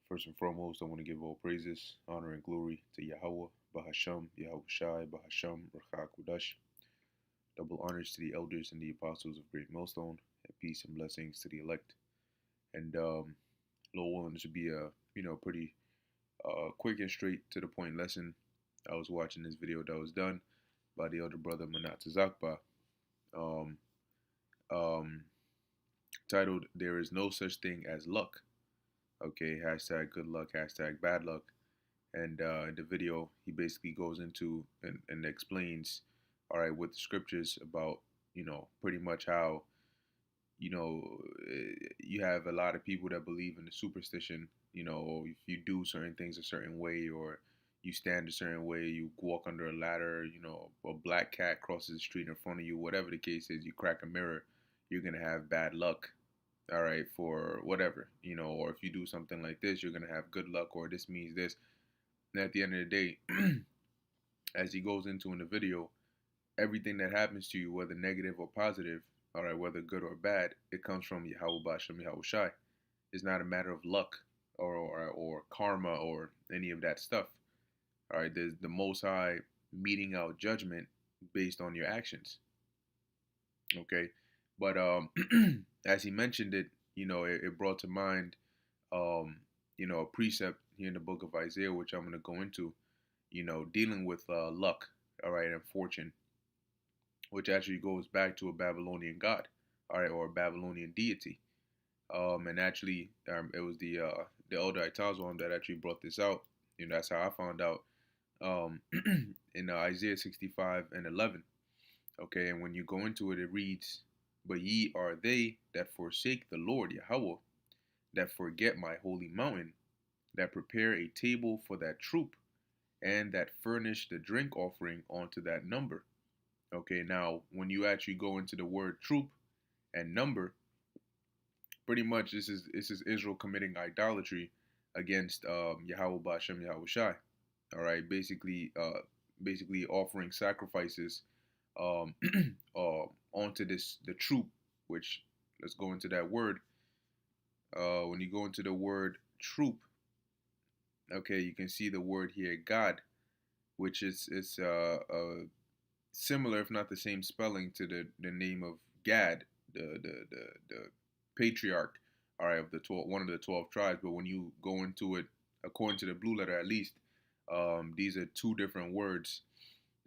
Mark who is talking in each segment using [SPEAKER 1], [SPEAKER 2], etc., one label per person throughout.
[SPEAKER 1] First and foremost, I want to give all praises, honor, and glory to Yahweh, Bahasham, Yahweh Shai, Bahasham, Rakha Kudash. Double honors to the elders and the apostles of Great Millstone, and peace and blessings to the elect. And Lord willing, this would be a pretty quick and straight to the point lesson. I was watching this video that was done by the elder brother Manat Zakba, um, um, titled "There is no such thing as luck." Okay, hashtag good luck, hashtag bad luck. And in the video, he basically goes into and explains, all right, with the scriptures about, pretty much how, you have a lot of people that believe in the superstition, if you do certain things a certain way or you stand a certain way, you walk under a ladder, a black cat crosses the street in front of you, whatever the case is, you crack a mirror, you're going to have bad luck, all right, for whatever, or if you do something like this, you're going to have good luck, or this means this. And at the end of the day, as he goes into in the video, everything that happens to you, whether negative or positive, all right, whether good or bad, it comes from Yahweh Bashem Yahweh Shai. It's not a matter of luck or karma or any of that stuff. All right, there's the Most High meting out judgment based on your actions. Okay, but as he mentioned it, it brought to mind, a precept here in the book of Isaiah, which I'm going to go into, dealing with luck, all right, and fortune, which actually goes back to a Babylonian god, all right, or a Babylonian deity. And actually, it was the elder Itazwan that actually brought this out. That's how I found out in Isaiah 65 and 11. Okay, and when you go into it, it reads, "But ye are they that forsake the Lord Yahweh, that forget my holy mountain, that prepare a table for that troop, and that furnish the drink offering unto that number." Okay, now when you actually go into the word troop and number, pretty much this is Israel committing idolatry against Yahweh Bashem Yahweh Shai. All right, basically offering sacrifices um, onto the troop. Which, let's go into that word. When you go into the word troop, okay, you can see the word here God, which is similar, if not the same spelling, to the name of Gad, the patriarch, all right, of the 12, one of the 12 tribes. But when you go into it, according to the blue letter at least, these are two different words.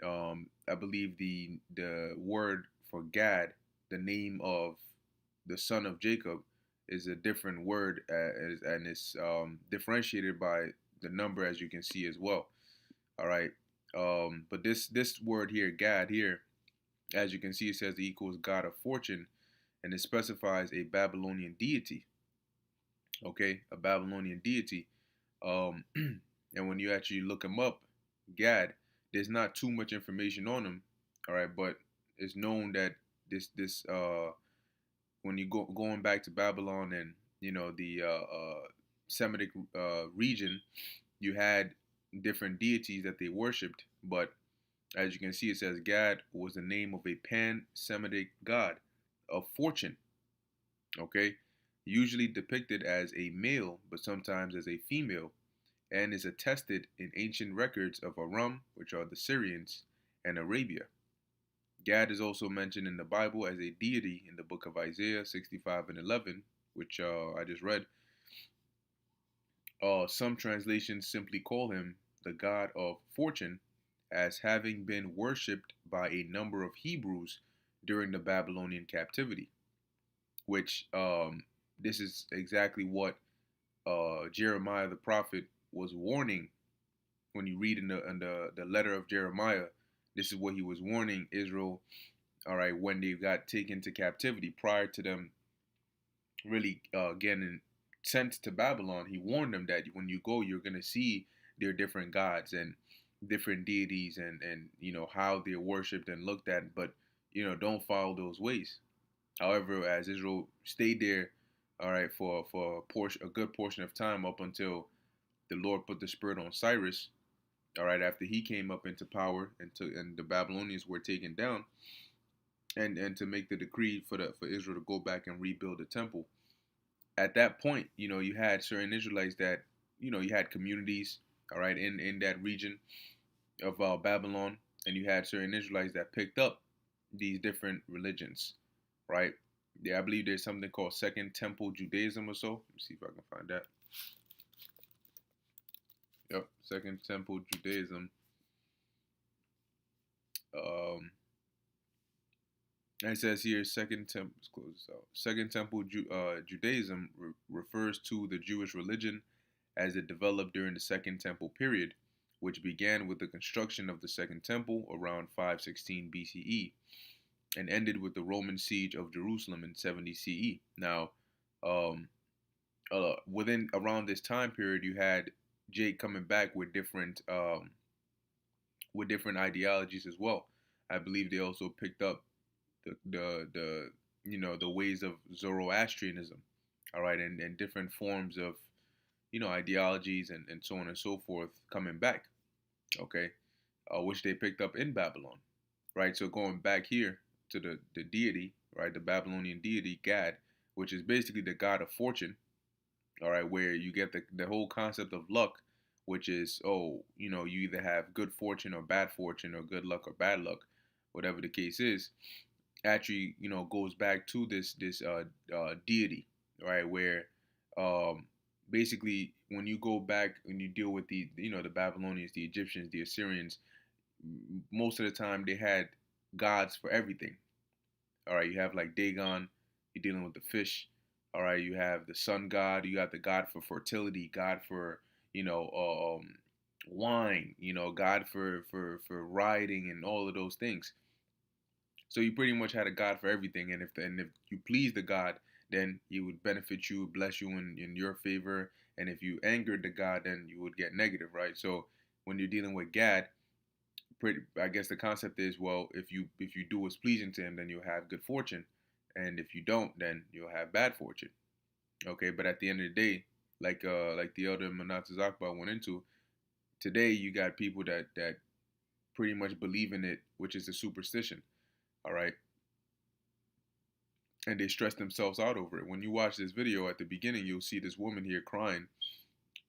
[SPEAKER 1] I believe the word for Gad, the name of the son of Jacob, is a different word, and it's differentiated by the number, as you can see as well. All right. But this word here, Gad, here, as you can see, it says it equals God of fortune, and it specifies a Babylonian deity. Okay, a Babylonian deity. And when you actually look him up, Gad, there's not too much information on him. All right, but it's known that this when you going back to Babylon and the Semitic region, you had different deities that they worshipped, but as you can see, it says Gad was the name of a pan-Semitic god of fortune. Okay, usually depicted as a male, but sometimes as a female, and is attested in ancient records of Aram, which are the Syrians, and Arabia. Gad is also mentioned in the Bible as a deity in the book of Isaiah 65 and 11, which I just read. Some translations simply call him the god of fortune, as having been worshipped by a number of Hebrews during the Babylonian captivity, which this is exactly what Jeremiah the prophet was warning. When you read in the letter of Jeremiah, this is what he was warning Israel, all right, when they got taken to captivity, prior to them really getting sent to Babylon. He warned them that when you go, you're going to see their different gods and different deities, and how they're worshipped and looked at, but don't follow those ways. However, as Israel stayed there, all right, for a good portion of time, up until the Lord put the spirit on Cyrus, all right, after he came up into power and the Babylonians were taken down, and to make the decree for Israel to go back and rebuild the temple. At that point, you had certain Israelites that you had communities, all right, in that region of Babylon, and you had certain Israelites that picked up these different religions, right? Yeah, I believe there's something called Second Temple Judaism or so. Let me see if I can find that. Yep, Second Temple Judaism. Um, and it says here, Second Temple. Let's close this out. Second Temple Judaism refers to the Jewish religion as it developed during the Second Temple period, which began with the construction of the Second Temple around 516 BCE and ended with the Roman siege of Jerusalem in 70 CE. Now, um, within around this time period, you had Jake coming back with different ideologies as well. I believe they also picked up the the ways of Zoroastrianism, all right, and different forms of ideologies and so on and so forth coming back, okay, which they picked up in Babylon, right? So going back here to the deity, right, the Babylonian deity Gad, which is basically the god of fortune, all right, where you get the whole concept of luck, which is, oh, you either have good fortune or bad fortune, or good luck or bad luck, whatever the case is, actually, goes back to this deity, right, where um, basically when you go back and you deal with the Babylonians, the Egyptians, the Assyrians, most of the time they had gods for everything. All right, you have like Dagon, you're dealing with the fish. All right, you have the sun god, you got the god for fertility, god for you know wine, god for riding and all of those things. So you pretty much had a god for everything, and if you please the god, then he would benefit you, bless you in your favor, and if you angered the god, then you would get negative, right? So when you're dealing with Gad, I guess the concept is, well, if you do what's pleasing to him, then you'll have good fortune, and if you don't, then you'll have bad fortune. Okay, but at the end of the day, like the elder Manasseh Zakbar went into, today you got people that pretty much believe in it, which is a superstition. All right, and they stress themselves out over it. When you watch this video at the beginning, you'll see this woman here crying,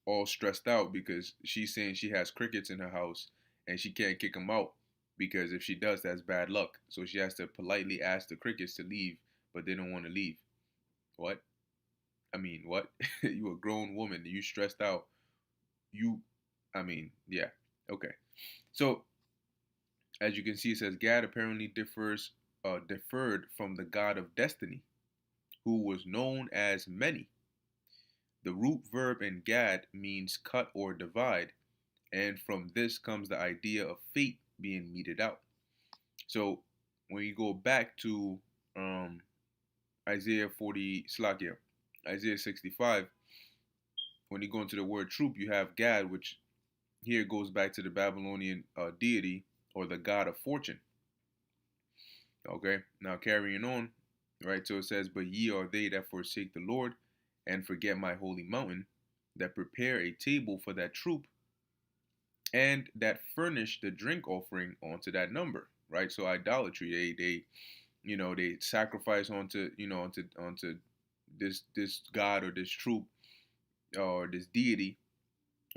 [SPEAKER 1] all stressed out because she's saying she has crickets in her house and she can't kick them out because if she does, that's bad luck. So she has to politely ask the crickets to leave, but they don't want to leave. What? I mean, what? You a grown woman, you stressed out. You, I mean, yeah. Okay. So as you can see, it says Gad apparently differed from the god of destiny, who was known as many. The root verb in Gad means cut or divide, and from this comes the idea of fate being meted out. So when you go back to um, Isaiah 40, Slakia, Isaiah 65, when you go into the word troop, you have Gad, which here goes back to the Babylonian deity or the god of fortune. Okay, now carrying on, right? So it says, but ye are they that forsake the Lord and forget my holy mountain, that prepare a table for that troop, and that furnish the drink offering onto that number, right? So idolatry, they sacrifice onto this god or this troop or this deity,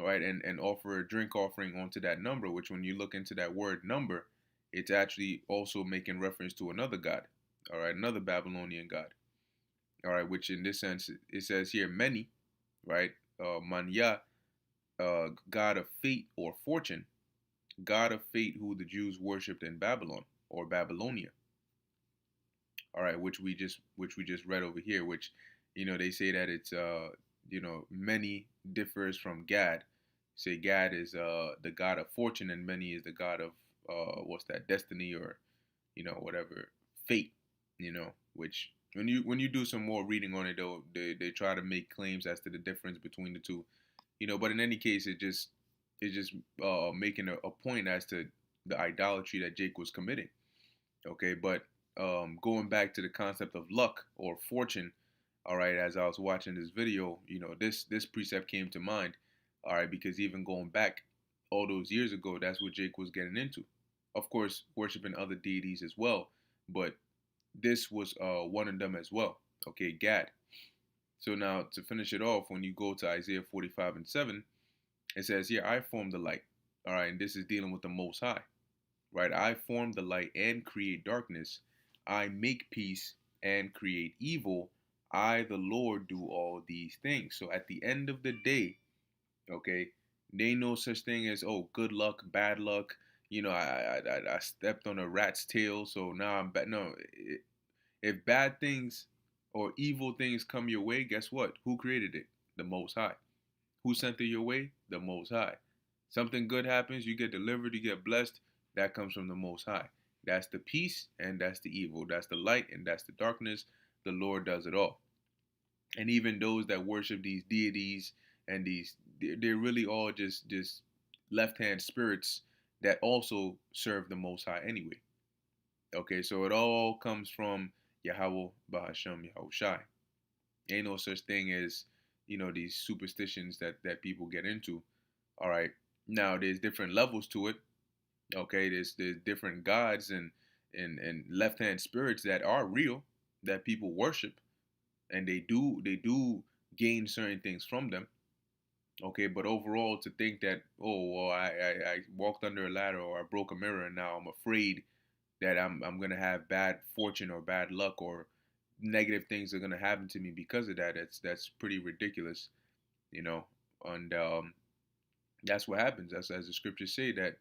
[SPEAKER 1] right? And offer a drink offering onto that number, which when you look into that word number, it's actually also making reference to another god, all right, another Babylonian god, all right, which in this sense it says here many, right? Manya, god of fate or fortune, god of fate who the Jews worshipped in Babylon or Babylonia. All right, which we just read over here, which they say that it's many differs from Gad. Say Gad is the god of fortune and many is the god of what's that, destiny, or whatever, fate, which when you do some more reading on it, though, they try to make claims as to the difference between the two, but in any case, it's just making a point as to the idolatry that Jake was committing. Okay, but going back to the concept of luck or fortune, all right, as I was watching this video, this precept came to mind, all right, because even going back all those years ago, that's what Jake was getting into. Of course, worshiping other deities as well, but this was one of them as well. Okay, Gad. So now to finish it off, when you go to Isaiah 45 and 7, it says, "Yeah, I form the light." All right, and this is dealing with the Most High, right? I form the light and create darkness. I make peace and create evil. I, the Lord, do all these things. So at the end of the day, okay, there ain't no such thing as, oh, good luck, bad luck. I stepped on a rat's tail, so now I'm bad. No, if bad things or evil things come your way, guess what? Who created it? The Most High. Who sent it your way? The Most High. Something good happens, you get delivered, you get blessed. That comes from the Most High. That's the peace and that's the evil. That's the light and that's the darkness. The Lord does it all. And even those that worship these deities and they're really all just left hand spirits that also serve the Most High anyway. Okay, so it all comes from Yahweh Bahasham Yahushai. Ain't no such thing as, these superstitions that people get into. All right. Now there's different levels to it. Okay, there's different gods and left hand spirits that are real that people worship and they do gain certain things from them. Okay, but overall to think that, oh well, I walked under a ladder or I broke a mirror and now I'm afraid that I'm gonna have bad fortune or bad luck or negative things are gonna happen to me because of that. That's pretty ridiculous, you know. And that's what happens. That's as the scriptures say that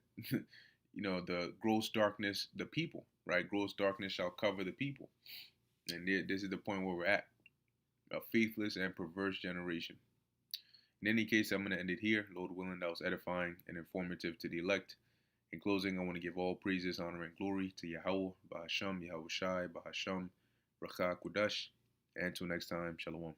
[SPEAKER 1] the gross darkness, the people, right? Gross darkness shall cover the people, and this is the point where we're at: a faithless and perverse generation. In any case, I'm going to end it here. Lord willing, that was edifying and informative to the elect. In closing, I want to give all praises, honor, and glory to Yahweh, Bahasham, Yahushai, Bahasham, Rakha Kudash. And until next time, Shalom.